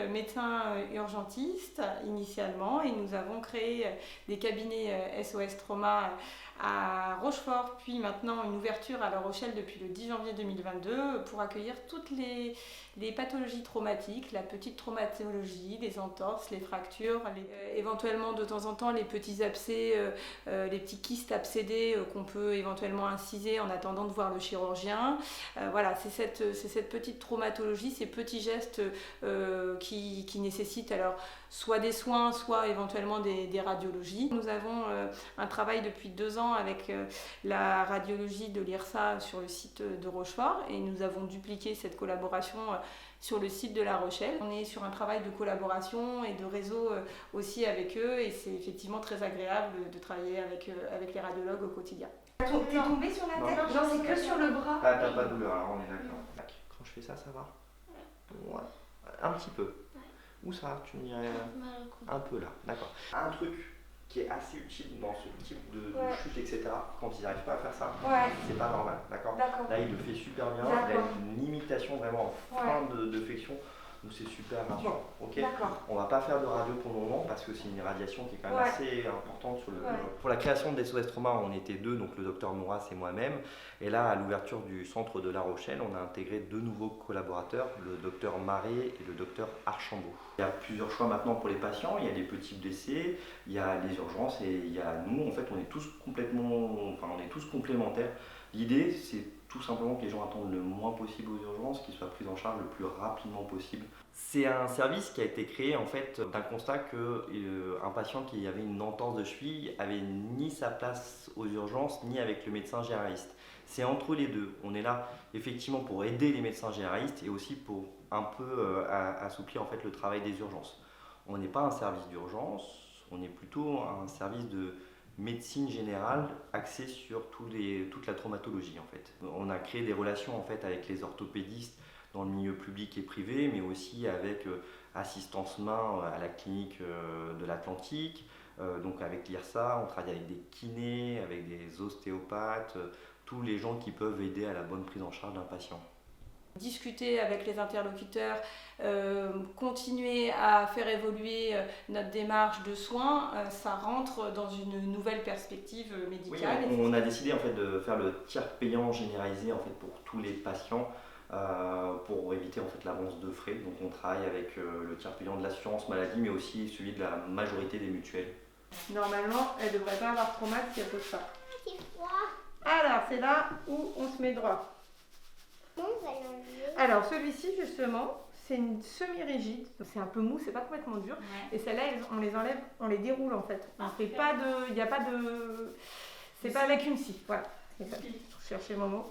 médecin urgentiste initialement et nous avons créé des cabinets SOS Trauma à Rochefort, puis maintenant une ouverture à La Rochelle depuis le 10 janvier 2022 pour accueillir toutes les pathologies traumatiques, la petite traumatologie, les entorses, les fractures, éventuellement de temps en temps les petits abcès, les petits kystes abcédés qu'on peut éventuellement inciser en attendant de voir le chirurgien. Voilà, c'est cette petite traumatologie, ces petits gestes qui nécessitent alors soit des soins, soit éventuellement des radiologies. Nous avons un travail depuis 2 ans avec la radiologie de l'IRSA sur le site de Rochefort et nous avons dupliqué cette collaboration sur le site de La Rochelle. On est sur un travail de collaboration et de réseau aussi avec eux et c'est effectivement très agréable de travailler avec les radiologues au quotidien. T'es tombé sur la tête? Non, c'est que sur le bras. Ah, t'as pas de douleur, alors on est d'accord. Quand je fais ça, ça va? Ouais. Un petit peu. Où ça? Tu me dirais un peu là, d'accord. Un truc qui est assez utile dans ce type de chute, etc. Quand ils n'arrivent pas à faire ça, c'est pas normal, d'accord? Là, il le fait super bien, il a une limitation vraiment en fin de flexion, donc c'est super rassurant. Ok. On va pas faire de radio pour le moment parce que c'est une radiation qui est quand même assez importante sur le. Pour la création de SOS Trauma, on était 2, donc le docteur Mouras et moi-même. Et là, à l'ouverture du centre de La Rochelle, on a intégré 2 nouveaux collaborateurs, le docteur Maré et le docteur Archambault. Il y a plusieurs choix maintenant pour les patients. Il y a les petits blessés, il y a les urgences et il y a nous. En fait, on est tous complémentaires. L'idée, c'est tout simplement que les gens attendent le moins possible aux urgences, qu'ils soient pris en charge le plus rapidement possible. C'est un service qui a été créé en fait d'un constat qu'un patient qui avait une entorse de cheville avait ni sa place aux urgences ni avec le médecin généraliste. C'est entre les deux. On est là effectivement pour aider les médecins généralistes et aussi pour un peu assouplir en fait le travail des urgences. On n'est pas un service d'urgence, on est plutôt un service de médecine générale axée sur toute la traumatologie en fait. On a créé des relations en fait avec les orthopédistes dans le milieu public et privé, mais aussi avec Assistance Main à la clinique de l'Atlantique, donc avec l'IRSA, on travaille avec des kinés, avec des ostéopathes, tous les gens qui peuvent aider à la bonne prise en charge d'un patient. Discuter avec les interlocuteurs, continuer à faire évoluer notre démarche de soins, ça rentre dans une nouvelle perspective médicale. Oui, on a décidé en fait de faire le tiers payant généralisé en fait pour tous les patients pour éviter en fait l'avance de frais. Donc on travaille avec le tiers payant de l'assurance maladie, mais aussi celui de la majorité des mutuelles. Normalement, elle ne devrait pas avoir trop mal si elle pose ça. Alors c'est là où on se met droit. Alors celui-ci justement, c'est une semi-rigide, c'est un peu mou, c'est pas complètement dur. Et celle-là, on les enlève, on les déroule en fait. On fait pas de, il n'y a pas de, c'est pas avec une scie. Voilà. C'est ça. Je cherchais mon mot.